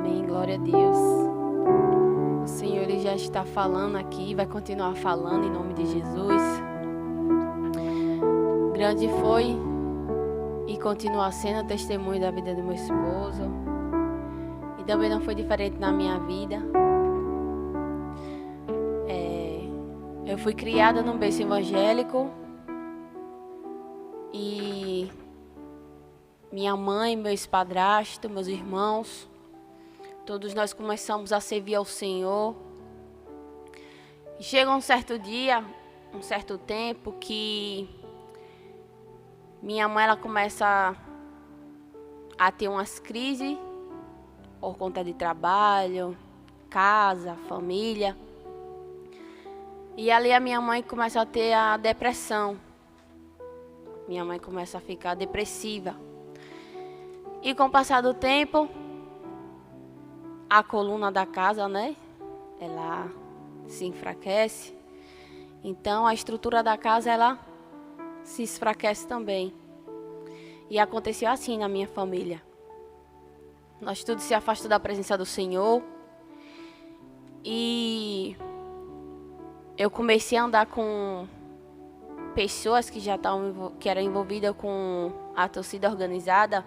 Amém, glória a Deus. O Senhor ele já está falando aqui, vai continuar falando em nome de Jesus. Grande foi e continua sendo o testemunho da vida do meu esposo. E também não foi diferente na minha vida. Eu fui criada num berço evangélico. E minha mãe, meu padrasto, meus irmãos, todos nós começamos a servir ao Senhor. E chega um certo dia, um certo tempo, que minha mãe ela começa a ter umas crises por conta de trabalho, casa, família. E ali a minha mãe começa a ter a depressão. Minha mãe começa a ficar depressiva. E com o passar do tempo, a coluna da casa, né? Ela se enfraquece. Então a estrutura da casa, ela se enfraquece também. E aconteceu assim na minha família. Nós todos se afastamos da presença do Senhor. E eu comecei a andar com pessoas que já que eram envolvidas com a torcida organizada.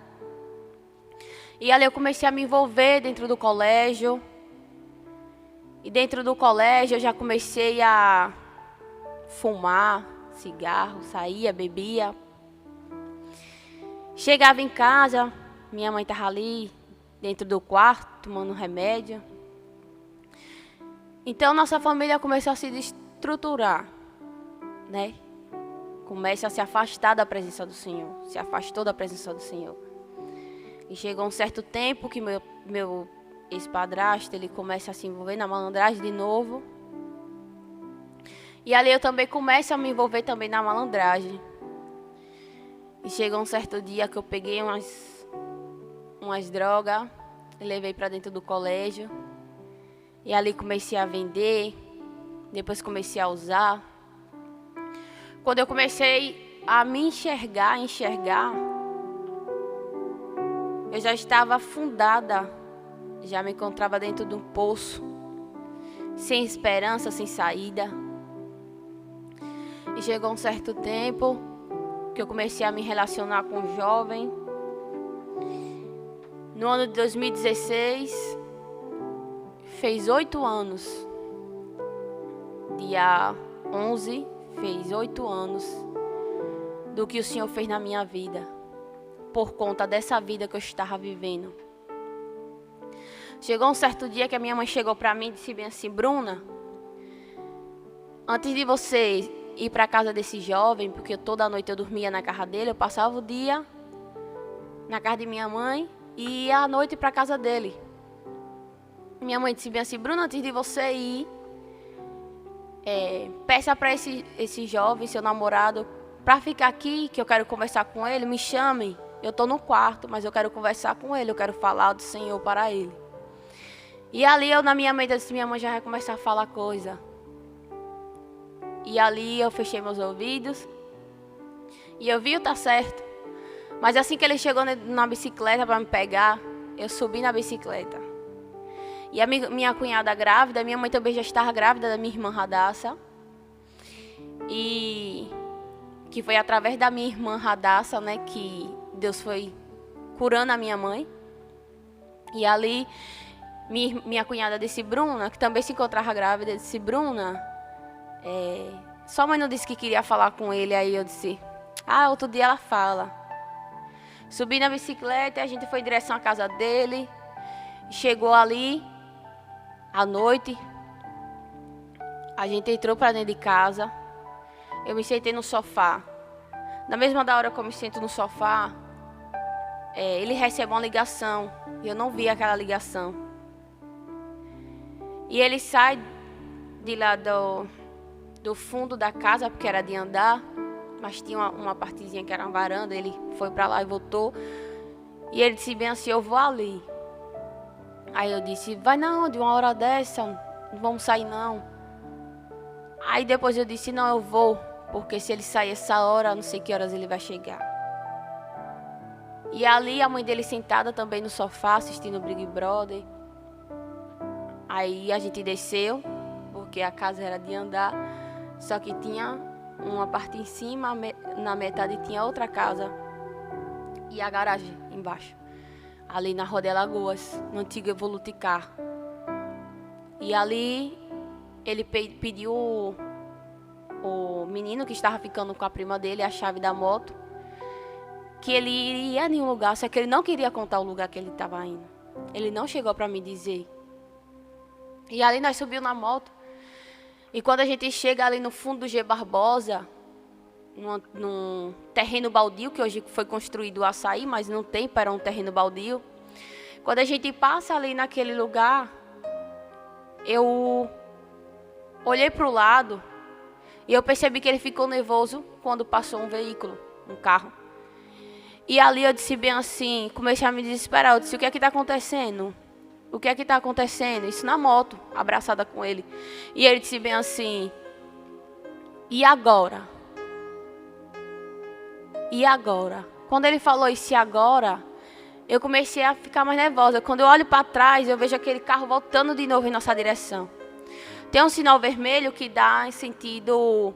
E ali eu comecei a me envolver dentro do colégio. E dentro do colégio eu já comecei a fumar cigarro, saía, bebia. Chegava em casa, minha mãe estava ali dentro do quarto, tomando remédio. Então nossa família começou a se desestruturar, né? Começa a se afastar da presença do Senhor. Se afastou da presença do Senhor. E chegou um certo tempo que meu ex-padrasto, ele começa a se envolver na malandragem de novo. E ali eu também começo a me envolver também na malandragem. E chegou um certo dia que eu peguei umas drogas e levei para dentro do colégio. E ali comecei a vender. Depois comecei a usar. Quando eu comecei a me enxergar, eu já estava afundada, já me encontrava dentro de um poço, sem esperança, sem saída. E chegou um certo tempo que eu comecei a me relacionar com um jovem. No ano de 2016, fez 8 anos, dia 11, fez 8 anos do que o Senhor fez na minha vida, por conta dessa vida que eu estava vivendo. Chegou um certo dia que a minha mãe chegou para mim e disse bem assim: Bruna, antes de você ir para a casa desse jovem, porque toda noite eu dormia na casa dele, eu passava o dia na casa de minha mãe e ia à noite para a casa dele. Minha mãe disse bem assim: Bruna, antes de você ir, peça para esse jovem, seu namorado, para ficar aqui, que eu quero conversar com ele, me chame. Eu estou no quarto, mas eu quero conversar com ele, eu quero falar do Senhor para ele. E ali eu, na minha mente, eu disse: minha mãe já vai começar a falar coisa. E ali eu fechei meus ouvidos. E eu vi o tá certo. Mas assim que ele chegou na bicicleta para me pegar, eu subi na bicicleta. E a minha cunhada grávida, minha mãe também já estava grávida da minha irmã Radassa. E que foi através da minha irmã Radassa, né, que Deus foi curando a minha mãe. E ali minha cunhada disse: Bruna, que também se encontrava grávida, disse: Bruna, sua mãe não disse que queria falar com ele? Aí eu disse: outro dia ela fala. Subi na bicicleta e a gente foi em direção à casa dele. Chegou ali à noite, a gente entrou para dentro de casa. Eu me sentei no sofá. Na mesma hora que eu me sento no sofá, ele recebe uma ligação. Eu não vi aquela ligação. E ele sai de lá do fundo da casa, porque era de andar, mas tinha uma partezinha que era uma varanda. Ele foi para lá e voltou. E ele disse bem assim: eu vou ali. Aí eu disse: vai na onde? Uma hora dessa? Não vamos sair não. Aí depois eu disse: não, eu vou. Porque se ele sair essa hora, não sei que horas ele vai chegar. E ali a mãe dele sentada também no sofá, assistindo o Big Brother. Aí a gente desceu, porque a casa era de andar, só que tinha uma parte em cima, na metade tinha outra casa e a garagem embaixo. Ali na Rua de Alagoas, no antigo Evoluticar. E ali ele pediu o menino que estava ficando com a prima dele a chave da moto, que ele iria em um lugar, só que ele não queria contar o lugar que ele estava indo. Ele não chegou para me dizer. E ali nós subimos na moto. E quando a gente chega ali no fundo do G. Barbosa, num terreno baldio, que hoje foi construído o açaí, mas não tem, era um terreno baldio. Quando a gente passa ali naquele lugar, eu olhei para o lado e eu percebi que ele ficou nervoso quando passou um veículo, um carro. E ali eu disse bem assim, comecei a me desesperar. Eu disse, o que é que está acontecendo? O que é que está acontecendo? Isso na moto, abraçada com ele. E ele disse bem assim, e agora? E agora? Quando ele falou isso, e agora? Eu comecei a ficar mais nervosa. Quando eu olho para trás, eu vejo aquele carro voltando de novo em nossa direção. Tem um sinal vermelho que dá em sentido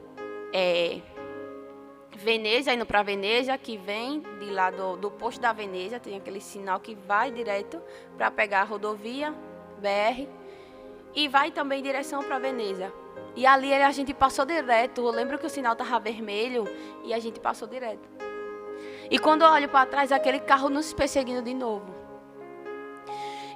Veneza, indo para Veneza, que vem de lá do posto da Veneza. Tem aquele sinal que vai direto para pegar a rodovia BR e vai também em direção para Veneza. E ali a gente passou direto. Eu lembro que o sinal estava vermelho e a gente passou direto. E quando eu olho para trás, aquele carro nos perseguindo de novo.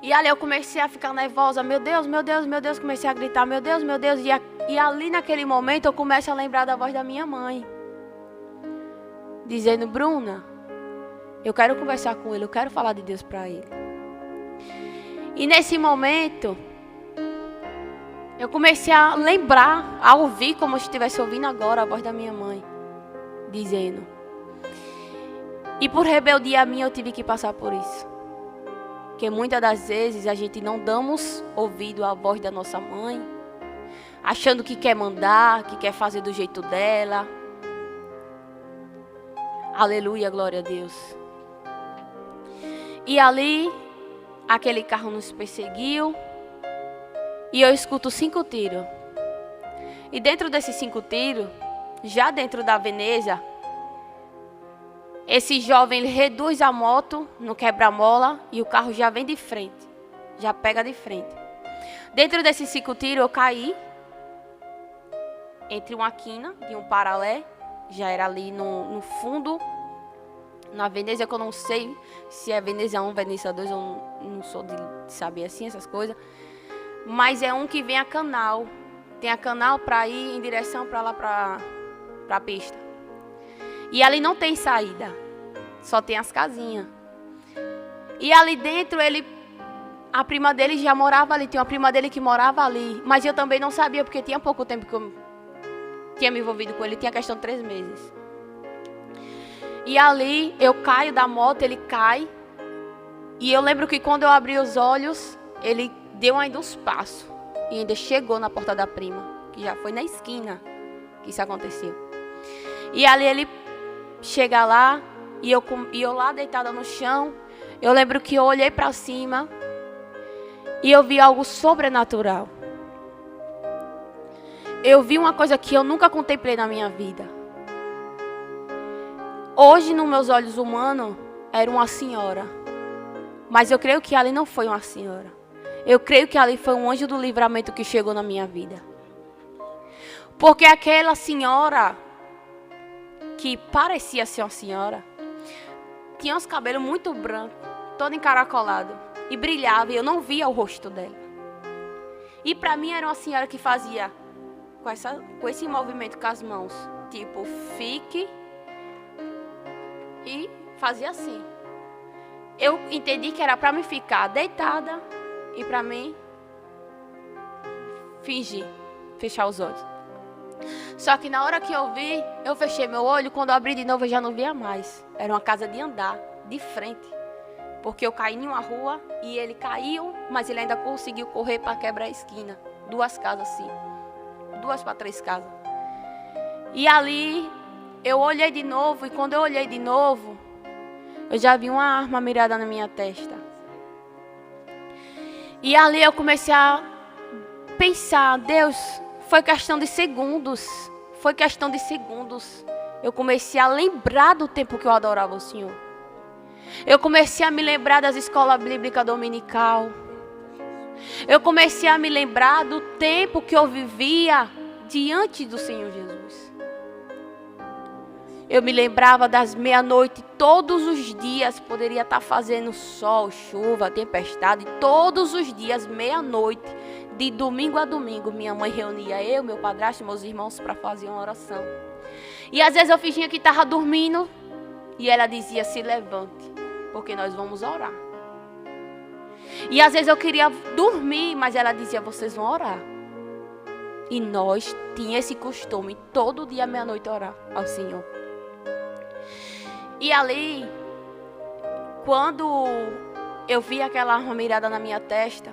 E ali eu comecei a ficar nervosa. Meu Deus, meu Deus, meu Deus. Comecei a gritar, meu Deus, meu Deus. E ali naquele momento eu começo a lembrar da voz da minha mãe. Dizendo, Bruna, eu quero conversar com ele. Eu quero falar de Deus para ele. E nesse momento, eu comecei a lembrar, a ouvir como se estivesse ouvindo agora a voz da minha mãe. Dizendo. E por rebeldia minha eu tive que passar por isso. Porque muitas das vezes a gente não damos ouvido à voz da nossa mãe, achando que quer mandar, que quer fazer do jeito dela. Aleluia, glória a Deus. E ali, aquele carro nos perseguiu. E eu escuto 5 tiros. E dentro desses 5 tiros, já dentro da Veneza, esse jovem ele reduz a moto no quebra-mola e o carro já vem de frente. Já pega de frente. Dentro desses 5 tiros eu caí entre uma quina de um paralé. Já era ali no fundo, na Veneza, que eu não sei se é Veneza 1, Veneza 2, eu não sou de saber assim essas coisas. Mas é um que vem a canal. Tem a canal para ir em direção para lá, para a pista. E ali não tem saída. Só tem as casinhas. E ali dentro, a prima dele já morava ali. Tinha uma prima dele que morava ali. Mas eu também não sabia, porque tinha pouco tempo que eu tinha me envolvido com ele. Tinha questão de 3 meses. E ali, eu caio da moto, ele cai. E eu lembro que quando eu abri os olhos, ele deu ainda uns passos. E ainda chegou na porta da prima. Que já foi na esquina que isso aconteceu. E ali ele chega lá, e eu lá deitada no chão, eu lembro que eu olhei para cima e eu vi algo sobrenatural. Eu vi uma coisa que eu nunca contemplei na minha vida. Hoje, nos meus olhos humanos, era uma senhora. Mas eu creio que ali não foi uma senhora. Eu creio que ali foi um anjo do livramento que chegou na minha vida. Porque aquela senhora, que parecia ser uma senhora, tinha os cabelos muito brancos, todo encaracolado, e brilhava, e eu não via o rosto dela. E para mim era uma senhora que fazia com esse movimento com as mãos, tipo, fique, e fazia assim. Eu entendi que era para me ficar deitada e para mim fingir, fechar os olhos. Só que na hora que eu vi, eu fechei meu olho. Quando eu abri de novo, eu já não via mais. Era uma casa de andar, de frente. Porque eu caí em uma rua e ele caiu, mas ele ainda conseguiu correr para quebrar a esquina. 2 casas assim. 2 para 3 casas. E ali, eu olhei de novo. E quando eu olhei de novo, eu já vi uma arma mirada na minha testa. E ali eu comecei a pensar, Deus, foi questão de segundos. Foi questão de segundos. Eu comecei a lembrar do tempo que eu adorava o Senhor. Eu comecei a me lembrar das escolas bíblicas dominical. Eu comecei a me lembrar do tempo que eu vivia diante do Senhor Jesus. Eu me lembrava das meia-noite, todos os dias, poderia estar fazendo sol, chuva, tempestade, todos os dias, meia-noite, de domingo a domingo, minha mãe reunia eu, meu padrasto e meus irmãos para fazer uma oração. E às vezes eu fingia que estava dormindo e ela dizia, se levante, porque nós vamos orar. E às vezes eu queria dormir, mas ela dizia, vocês vão orar. E nós tínhamos esse costume, todo dia, meia-noite, orar ao Senhor. E ali, quando eu vi aquela arma mirada na minha testa,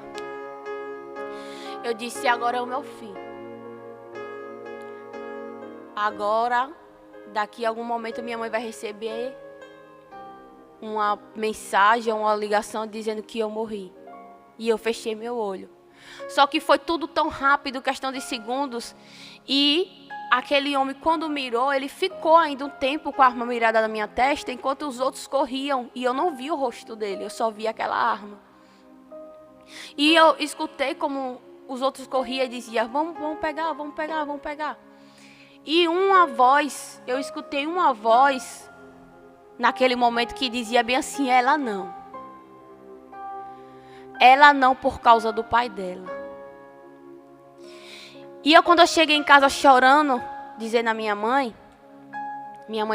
eu disse, agora é o meu fim. Agora, daqui a algum momento, minha mãe vai receber uma mensagem, uma ligação dizendo que eu morri. E eu fechei meu olho. Só que foi tudo tão rápido, questão de segundos. E aquele homem, quando mirou, ele ficou ainda um tempo com a arma mirada na minha testa, enquanto os outros corriam. E eu não vi o rosto dele, eu só vi aquela arma. E eu escutei como os outros corriam e diziam, vamos pegar, vamos pegar, vamos pegar. E uma voz, eu escutei uma voz, naquele momento que dizia bem assim, ela não. Ela não por causa do pai dela. E quando eu cheguei em casa chorando, dizendo à minha mãe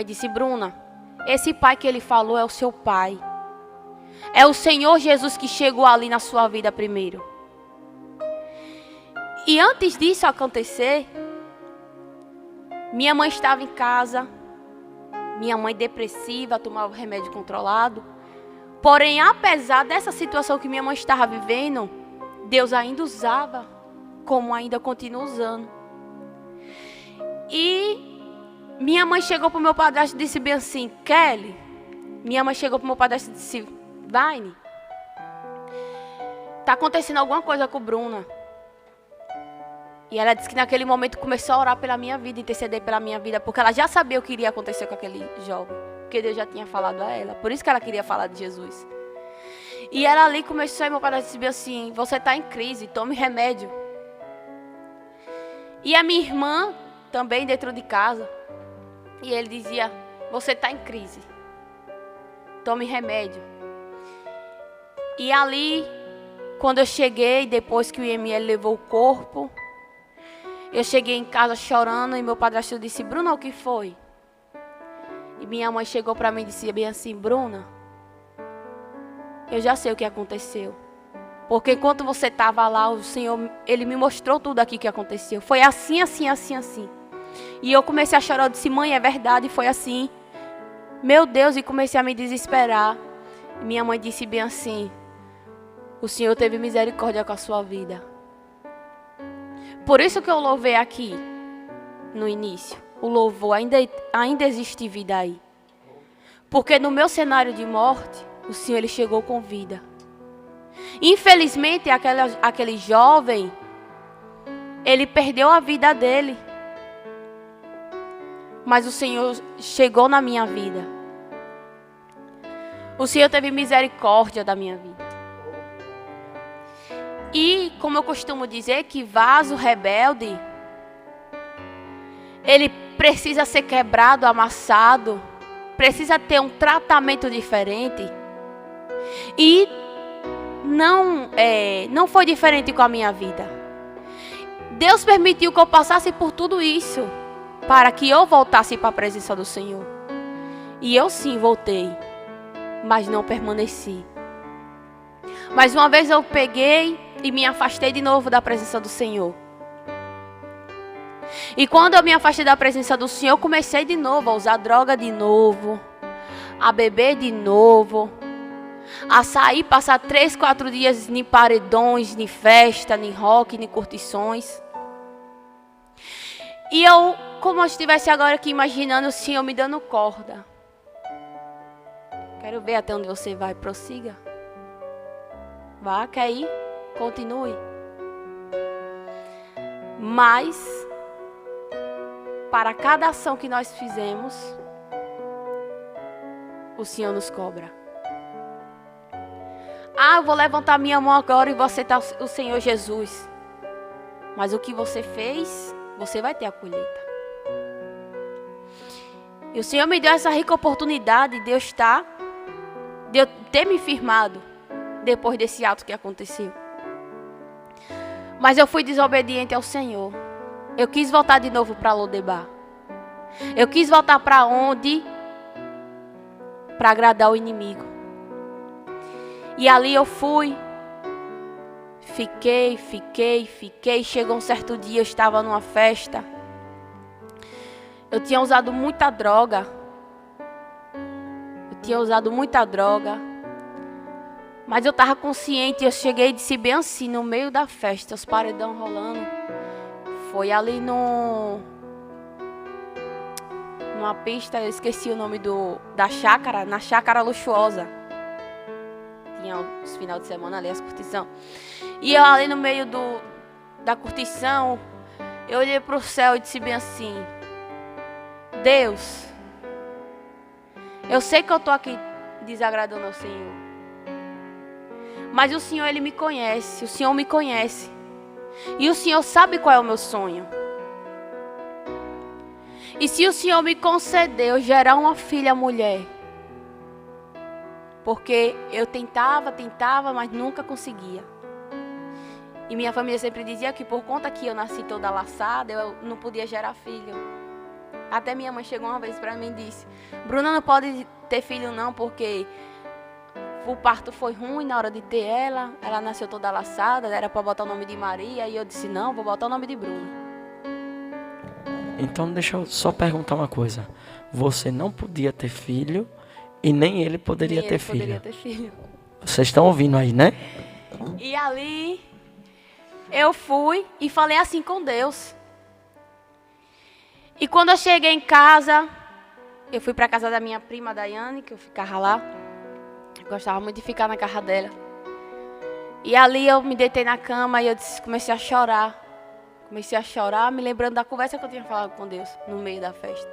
disse, Bruna, esse pai que ele falou é o seu pai. É o Senhor Jesus que chegou ali na sua vida primeiro. E antes disso acontecer, minha mãe estava em casa, minha mãe depressiva, tomava remédio controlado. Porém, apesar dessa situação que minha mãe estava vivendo, Deus ainda usava, como ainda continua usando. E minha mãe chegou para o meu padrasto e disse bem assim, Kelly, minha mãe chegou para o meu padrasto e disse, Vaine, está acontecendo alguma coisa com Bruna. E ela disse que naquele momento começou a orar pela minha vida, interceder pela minha vida, porque ela já sabia o que iria acontecer com aquele jovem, porque Deus já tinha falado a ela, por isso que ela queria falar de Jesus. E ela ali começou, e meu pai disse assim, você está em crise, tome remédio. E a minha irmã, também dentro de casa, e ele dizia, você está em crise, tome remédio. E ali, quando eu cheguei, depois que o IML levou o corpo, eu cheguei em casa chorando e meu padrasto disse, Bruna, o que foi? E minha mãe chegou para mim e disse bem assim, Bruna, eu já sei o que aconteceu. Porque enquanto você estava lá, o Senhor, Ele me mostrou tudo aqui que aconteceu. Foi assim, assim, assim, assim. E eu comecei a chorar, eu disse, mãe, é verdade, foi assim. Meu Deus, e comecei a me desesperar. E minha mãe disse bem assim, o Senhor teve misericórdia com a sua vida. Por isso que eu louvei aqui, no início. O louvor, ainda existe vida aí. Porque no meu cenário de morte, o Senhor Ele chegou com vida. Infelizmente, aquele jovem, ele perdeu a vida dele. Mas o Senhor chegou na minha vida. O Senhor teve misericórdia da minha vida. E, como eu costumo dizer, que vaso rebelde, ele precisa ser quebrado, amassado, precisa ter um tratamento diferente. E não foi diferente com a minha vida. Deus permitiu que eu passasse por tudo isso, para que eu voltasse para a presença do Senhor. E eu sim voltei, mas não permaneci. Mais uma vez eu peguei e me afastei de novo da presença do Senhor. E quando eu me afastei da presença do Senhor, eu comecei de novo a usar droga de novo, a beber de novo, a sair, passar 3, 4 dias em paredões, em festa, em rock, em curtições. E eu, como eu estivesse agora aqui imaginando o Senhor me dando corda. Quero ver até onde você vai, prossiga. Vá, quer ir? Continue. Mas, para cada ação que nós fizemos, o Senhor nos cobra. Eu vou levantar minha mão agora e vou aceitar o Senhor Jesus. Mas o que você fez, você vai ter a colheita. E o Senhor me deu essa rica oportunidade de eu ter me firmado depois desse ato que aconteceu. Mas eu fui desobediente ao Senhor. Eu quis voltar de novo para Lodebar. Eu quis voltar para onde? Para agradar o inimigo. E ali eu fui. Fiquei. Chegou um certo dia, eu estava numa festa. Eu tinha usado muita droga. Mas eu estava consciente. Eu cheguei e disse bem assim, no meio da festa, os paredão rolando. Foi ali numa pista, eu esqueci o nome da chácara, na chácara luxuosa. Tinha os finais de semana ali, as curtição. E eu ali no meio da curtição, eu olhei para o céu e disse bem assim: Deus, eu sei que eu estou aqui desagradando ao Senhor. Mas o Senhor, Ele me conhece. O Senhor me conhece. E o Senhor sabe qual é o meu sonho. E se o Senhor me concedeu gerar uma filha mulher, porque eu tentava, mas nunca conseguia. E minha família sempre dizia que por conta que eu nasci toda laçada, eu não podia gerar filho. Até minha mãe chegou uma vez para mim e disse: Bruna, não pode ter filho não, porque o parto foi ruim na hora de ter ela. Ela nasceu toda laçada, era para botar o nome de Maria. E eu disse: não, vou botar o nome de Bruna. Então deixa eu só perguntar uma coisa. Você não podia ter filho e nem ele poderia ter filho. Vocês estão ouvindo aí, né? E ali eu fui e falei assim com Deus. E quando eu cheguei em casa, eu fui para casa da minha prima Daiane, que eu ficava lá. Eu gostava muito de ficar na casa dela. E ali eu me deitei na cama e comecei a chorar. Me lembrando da conversa que eu tinha falado com Deus no meio da festa.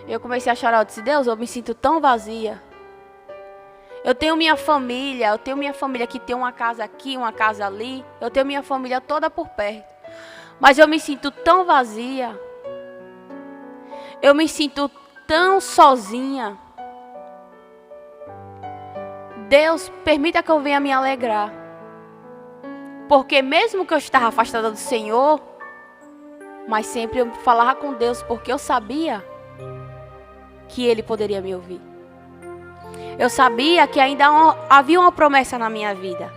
Eu comecei a chorar, eu disse: Deus, eu me sinto tão vazia. Eu tenho minha família que tem uma casa aqui, uma casa ali. Eu tenho minha família toda por perto. Mas eu me sinto tão vazia. Eu me sinto tão sozinha. Deus, permita que eu venha me alegrar. Porque mesmo que eu estava afastada do Senhor, mas sempre eu falava com Deus, porque eu sabia que Ele poderia me ouvir. Eu sabia que ainda havia uma promessa na minha vida.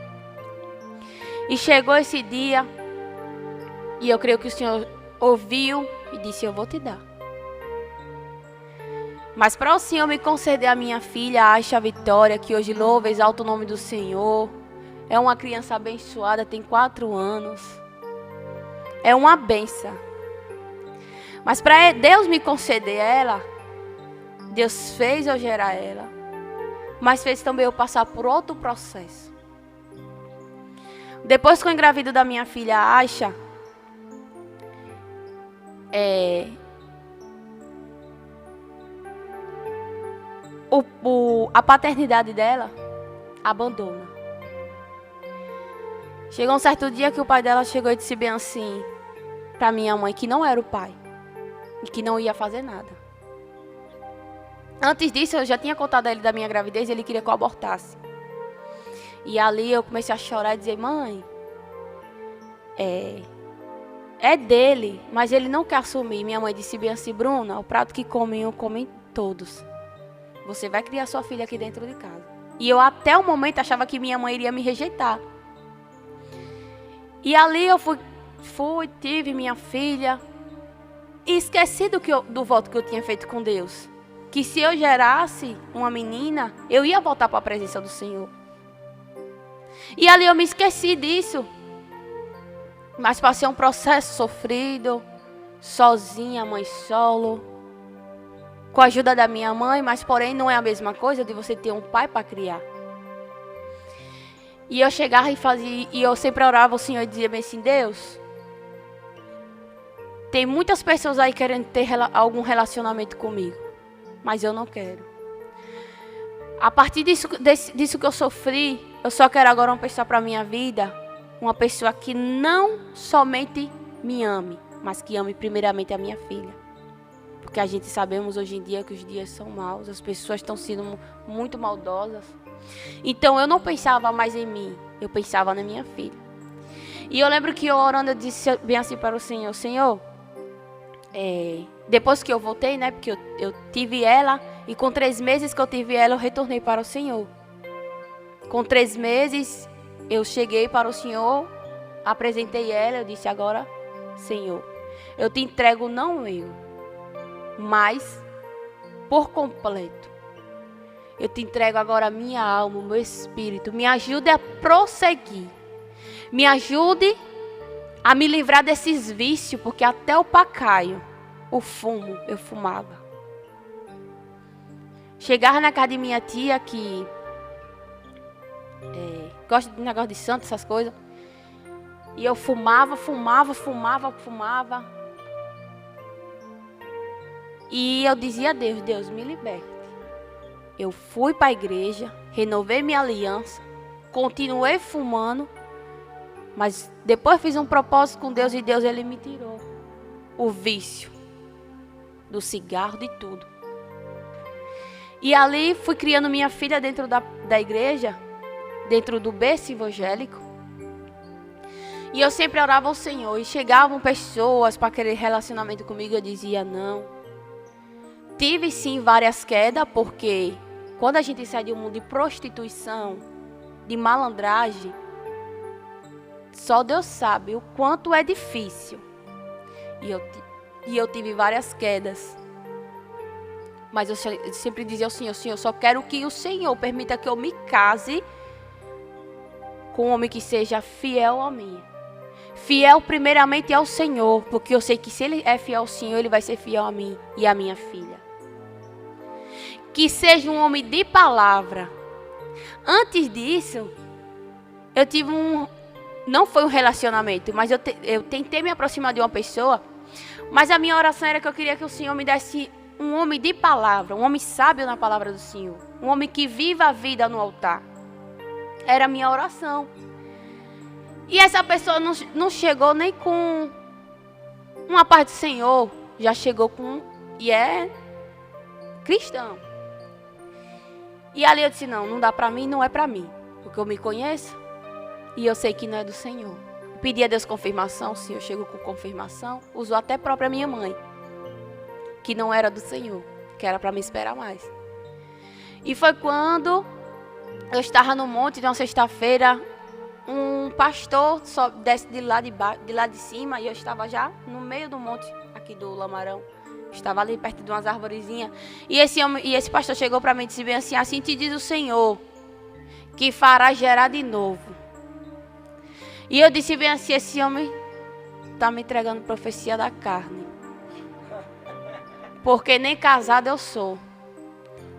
E chegou esse dia, e eu creio que o Senhor ouviu e disse: eu vou te dar. Mas para o Senhor me conceder a minha filha, Aisha Vitória, que hoje louva e exalta o nome do Senhor, é uma criança abençoada, tem 4 anos. É uma benção. Mas para Deus me conceder ela, Deus fez eu gerar ela, mas fez também eu passar por outro processo. Depois que eu engravido da minha filha Aisha, a paternidade dela abandona. Chegou um certo dia que o pai dela chegou e disse bem assim para minha mãe, que não era o pai e que não ia fazer nada. Antes disso, eu já tinha contado a ele da minha gravidez e ele queria que eu abortasse. E ali eu comecei a chorar e dizer: mãe, é dele, mas ele não quer assumir. Minha mãe disse bem assim: Bruna, o prato que comem um, comem todos. Você vai criar sua filha aqui dentro de casa. E eu até o momento achava que minha mãe iria me rejeitar. E ali eu tive minha filha e esqueci do voto que eu tinha feito com Deus. Que se eu gerasse uma menina, eu ia voltar para a presença do Senhor. E ali eu me esqueci disso. Mas passei um processo sofrido, sozinha, mãe solo, com a ajuda da minha mãe, mas porém não é a mesma coisa de você ter um pai para criar. E eu chegava e eu sempre orava ao Senhor e dizia bem assim: Deus, Tem muitas pessoas aí querendo ter algum relacionamento comigo, mas eu não quero. A partir disso que eu sofri, eu só quero agora uma pessoa para minha vida, uma pessoa que não somente me ame, mas que ame primeiramente a minha filha. Porque a gente sabemos hoje em dia que os dias são maus, as pessoas estão sendo muito maldosas. Então eu não pensava mais em mim, eu pensava na minha filha. E eu lembro que eu orando, eu disse bem assim para o Senhor, Senhor, depois que eu voltei, né, porque eu tive ela, e com 3 meses que eu tive ela, eu retornei para o Senhor. Com 3 meses, eu cheguei para o Senhor, apresentei ela, eu disse agora, Senhor, eu te entrego não eu, mas por completo. Eu te entrego agora a minha alma, o meu espírito. Me ajude a prosseguir. Me ajude a me livrar desses vícios, porque até o pacaio, o fumo, eu fumava. Chegava na casa de minha tia, que gosta de negócio de santo, essas coisas. E eu fumava. E eu dizia a Deus, Deus, me liberte. Eu fui para a igreja, renovei minha aliança, continuei fumando, mas depois fiz um propósito com Deus e Deus, Ele me tirou o vício do cigarro, de tudo. E ali fui criando minha filha dentro da igreja, dentro do berço evangélico. E eu sempre orava ao Senhor, e chegavam pessoas para querer relacionamento comigo, eu dizia não. Tive sim várias quedas, porque quando a gente sai de um mundo de prostituição, de malandragem, só Deus sabe o quanto é difícil. E eu tive várias quedas. Mas eu sempre dizia ao Senhor, Senhor, só quero que o Senhor permita que eu me case com um homem que seja fiel a mim. Fiel primeiramente ao Senhor, porque eu sei que se Ele é fiel ao Senhor, Ele vai ser fiel a mim e a minha filha. Que seja um homem de palavra. Antes disso, eu tive não foi um relacionamento, mas eu tentei me aproximar de uma pessoa, mas a minha oração era que eu queria que o Senhor me desse um homem de palavra, um homem sábio na palavra do Senhor, um homem que viva a vida no altar. Era a minha oração. E essa pessoa não chegou nem com uma paz do Senhor, já chegou com, e é cristão. E ali eu disse, não dá pra mim, não é pra mim, porque eu me conheço e eu sei que não é do Senhor. Eu pedi a Deus confirmação, o Senhor chegou com confirmação, usou até a própria minha mãe, que não era do Senhor, que era pra me esperar mais. E foi quando eu estava no monte, de uma sexta-feira, um pastor desce de lá de cima, e eu estava já no meio do monte aqui do Lamarão. Estava ali perto de umas arvorezinhas. E esse pastor chegou para mim e disse bem assim, assim te diz o Senhor, que fará gerar de novo. E eu disse bem assim, esse homem está me entregando profecia da carne. Porque nem casado eu sou.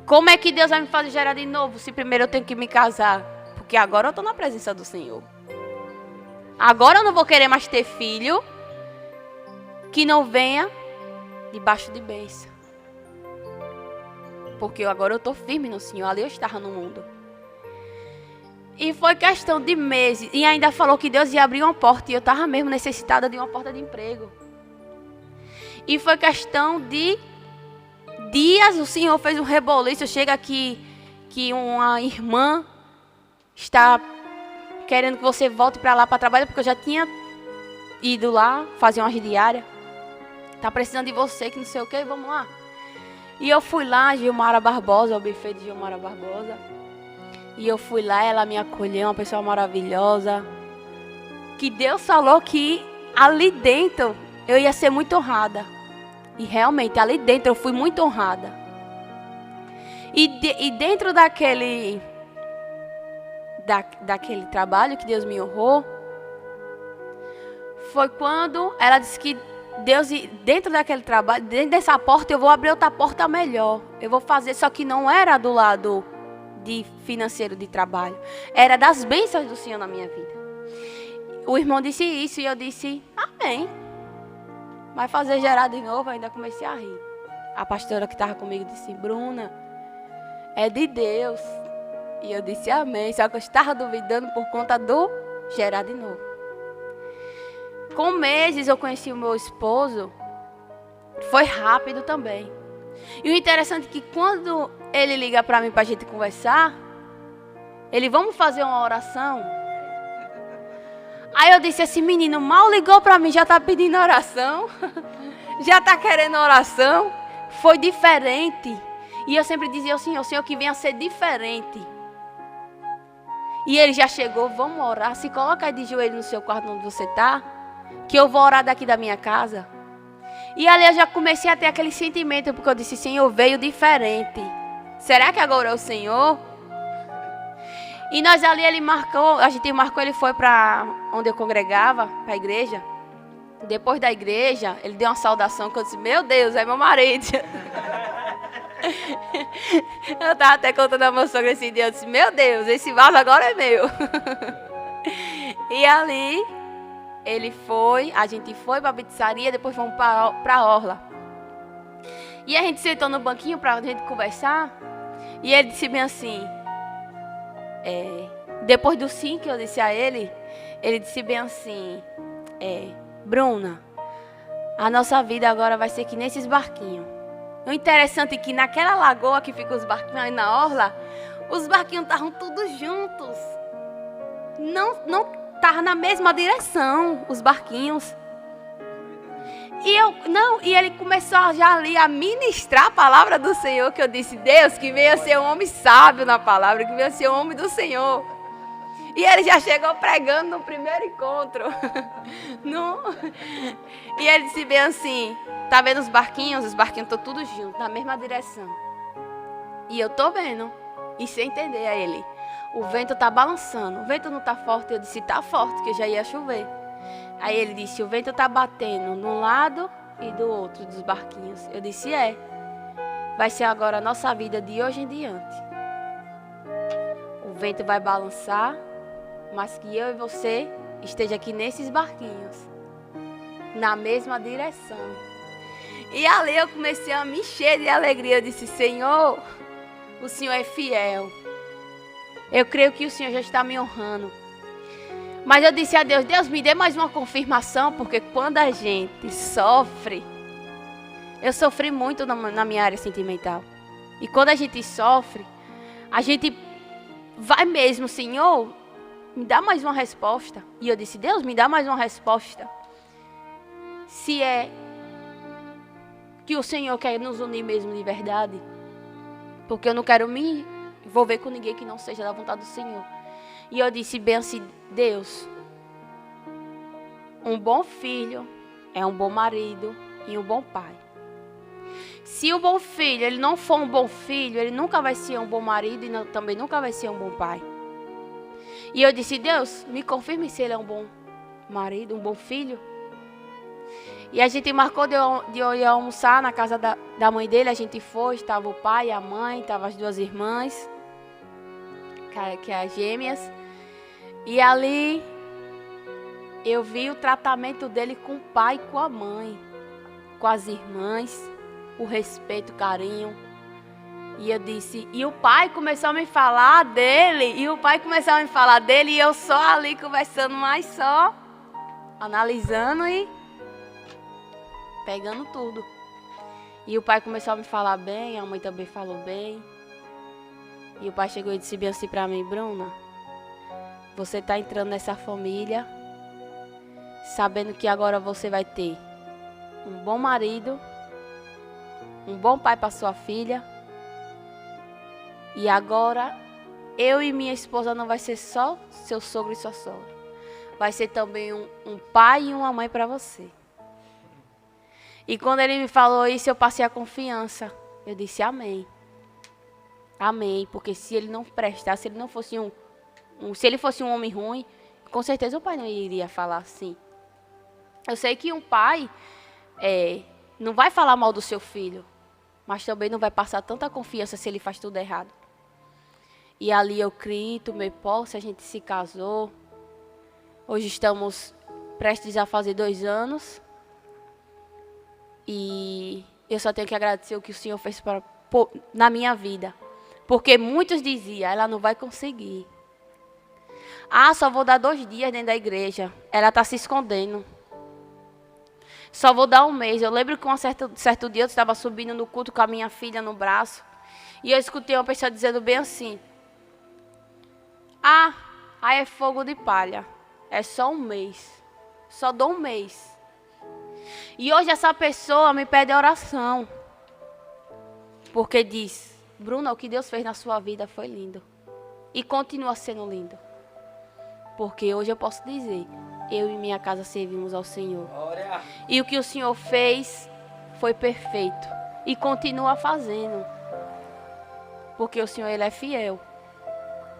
Como é que Deus vai me fazer gerar de novo, se primeiro eu tenho que me casar? Porque agora eu estou na presença do Senhor. Agora eu não vou querer mais ter filho que não venha debaixo de bênção. Porque agora eu estou firme no Senhor. Ali eu estava no mundo. E foi questão de meses. E ainda falou que Deus ia abrir uma porta. E eu estava mesmo necessitada de uma porta de emprego. E foi questão de dias. O Senhor fez um reboliço. Chega aqui que uma irmã está querendo que você volte para lá para trabalhar. Porque eu já tinha ido lá fazer uma diária. Tá precisando de você, que não sei o que, vamos lá. E eu fui lá, Gilmara Barbosa, o buffet de Gilmara Barbosa. E eu fui lá, ela me acolheu, uma pessoa maravilhosa. Que Deus falou que ali dentro eu ia ser muito honrada. E realmente, ali dentro eu fui muito honrada. E dentro daquele trabalho que Deus me honrou, foi quando ela disse que Deus, dentro daquele trabalho, dentro dessa porta, eu vou abrir outra porta melhor. Eu vou fazer, só que não era do lado de financeiro de trabalho. Era das bênçãos do Senhor na minha vida. O irmão disse isso e eu disse, amém. Mas fazer gerar de novo, eu ainda comecei a rir. A pastora que estava comigo disse, Bruna, é de Deus. E eu disse amém, só que eu estava duvidando por conta do gerar de novo. Com meses eu conheci o meu esposo, foi rápido também. E o interessante é que quando ele liga para mim para a gente conversar, ele, vamos fazer uma oração? Aí eu disse, esse menino mal ligou para mim, já está pedindo oração, já está querendo oração. Foi diferente. E eu sempre dizia ao Senhor que venha ser diferente. E ele já chegou, vamos orar. Se coloca aí de joelho no seu quarto onde você está, que eu vou orar daqui da minha casa. E ali eu já comecei a ter aquele sentimento, porque eu disse, Senhor, veio diferente. Será que agora é o Senhor? E nós ali, a gente marcou, ele foi para onde eu congregava, para a igreja. Depois da igreja, ele deu uma saudação, que eu disse, meu Deus, é meu marido. Eu estava até contando a meu sogro esse dia, eu disse, meu Deus, esse vaso agora é meu. E ali, a gente foi para a pizzaria, depois fomos para a orla. E a gente sentou no banquinho para a gente conversar, e ele disse bem assim, depois do sim que eu disse a ele disse bem assim, Bruna, a nossa vida agora vai ser que nesses barquinhos. O interessante é que naquela lagoa que ficam os barquinhos aí na orla, os barquinhos estavam todos juntos. Não estavam na mesma direção, os barquinhos. E ele começou já ali a ministrar a palavra do Senhor, que eu disse, Deus, que venha ser um homem sábio na palavra, que venha ser um homem do Senhor. E ele já chegou pregando no primeiro encontro. E ele disse bem assim, tá vendo os barquinhos estão todos juntos, na mesma direção. E eu tô vendo, e sem entender a ele. O vento tá balançando, o vento não tá forte. Eu disse, tá forte, que já ia chover. Aí ele disse, o vento tá batendo de um lado e do outro dos barquinhos. Eu disse, vai ser agora a nossa vida de hoje em diante. O vento vai balançar, mas que eu e você esteja aqui nesses barquinhos, na mesma direção. E ali eu comecei a me encher de alegria. Eu disse, Senhor, o Senhor é fiel. Eu creio que o Senhor já está me honrando. Mas eu disse a Deus, Deus, me dê mais uma confirmação, porque quando a gente sofre, eu sofri muito na minha área sentimental. E quando a gente sofre, a gente vai mesmo, Senhor, me dá mais uma resposta. E eu disse, Deus, me dá mais uma resposta. Se é que o Senhor quer nos unir mesmo de verdade. Porque eu não quero me envolver com ninguém que não seja da vontade do Senhor. E eu disse bem assim, Deus, um bom filho é um bom marido e um bom pai. Se o bom filho, ele não for um bom filho, ele nunca vai ser um bom marido e também nunca vai ser um bom pai. E eu disse, Deus, me confirme se ele é um bom marido, um bom filho. E a gente marcou de eu ir almoçar na casa da mãe dele. A gente foi, estava o pai, a mãe, estavam as duas irmãs, que é as gêmeas. E ali eu vi o tratamento dele com o pai e com a mãe, com as irmãs, o respeito, o carinho. E eu disse, e o pai começou a me falar dele, e eu só ali conversando, mas só analisando e pegando tudo. E o pai começou a me falar bem, a mãe também falou bem. E o pai chegou e disse bem assim pra mim, Bruna, você está entrando nessa família sabendo que agora você vai ter um bom marido, um bom pai para sua filha. E agora, eu e minha esposa não vai ser só seu sogro e sua sogra. Vai ser também um pai e uma mãe para você. E quando ele me falou isso, eu passei a confiança. Eu disse amém. Amém, porque se ele não prestasse, se ele não fosse se ele fosse um homem ruim, com certeza o pai não iria falar assim. Eu sei que um pai não vai falar mal do seu filho, mas também não vai passar tanta confiança se ele faz tudo errado. E ali eu criei, tomei posse, a gente se casou. Hoje estamos prestes a fazer 2 anos. E eu só tenho que agradecer o que o Senhor fez na minha vida. Porque muitos diziam, ela não vai conseguir. Ah, só vou dar 2 dias dentro da igreja. Ela está se escondendo. Só vou dar 1 mês. Eu lembro que certo dia eu estava subindo no culto com a minha filha no braço. E eu escutei uma pessoa dizendo bem assim. Ah, aí é fogo de palha. É só 1 mês. Só dou 1 mês. E hoje essa pessoa me pede oração. Porque diz, Bruna, o que Deus fez na sua vida foi lindo. E continua sendo lindo. Porque hoje eu posso dizer, eu e minha casa servimos ao Senhor. Glória. E o que o Senhor fez foi perfeito. E continua fazendo. Porque o Senhor, Ele é fiel.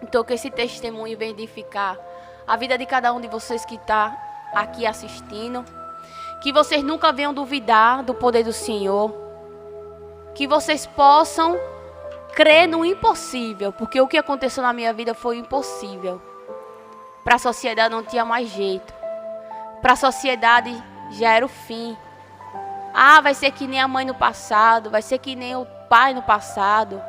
Então que esse testemunho venha edificar a vida de cada um de vocês que está aqui assistindo. Que vocês nunca venham duvidar do poder do Senhor. Que vocês possam crer no impossível. Porque o que aconteceu na minha vida foi impossível. Para a sociedade não tinha mais jeito. Para a sociedade já era o fim. Ah, vai ser que nem a mãe no passado. Vai ser que nem o pai no passado.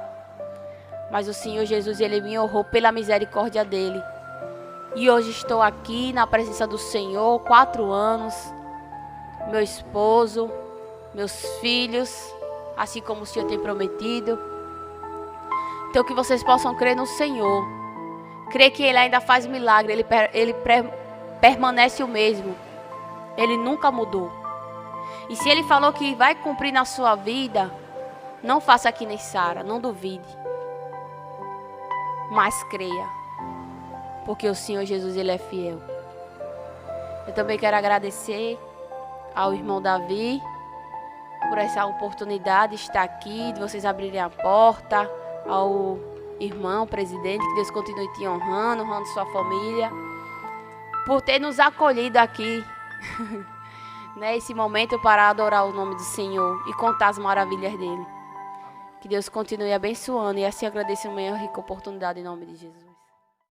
Mas o Senhor Jesus, Ele me honrou pela misericórdia dEle. E hoje estou aqui na presença do Senhor, 4 anos. Meu esposo, meus filhos, assim como o Senhor tem prometido. Então que vocês possam crer no Senhor. Crer que Ele ainda faz milagre. Ele permanece o mesmo. Ele nunca mudou. E se Ele falou que vai cumprir na sua vida, não faça que nem Sara, não duvide. Mas creia. Porque o Senhor Jesus, Ele é fiel. Eu também quero agradecer ao irmão Davi por essa oportunidade de estar aqui, de vocês abrirem a porta, ao irmão, presidente, que Deus continue te honrando sua família, por ter nos acolhido aqui, nesse momento para adorar o nome do Senhor e contar as maravilhas dele. Que Deus continue abençoando e assim agradeço a minha rica oportunidade em nome de Jesus.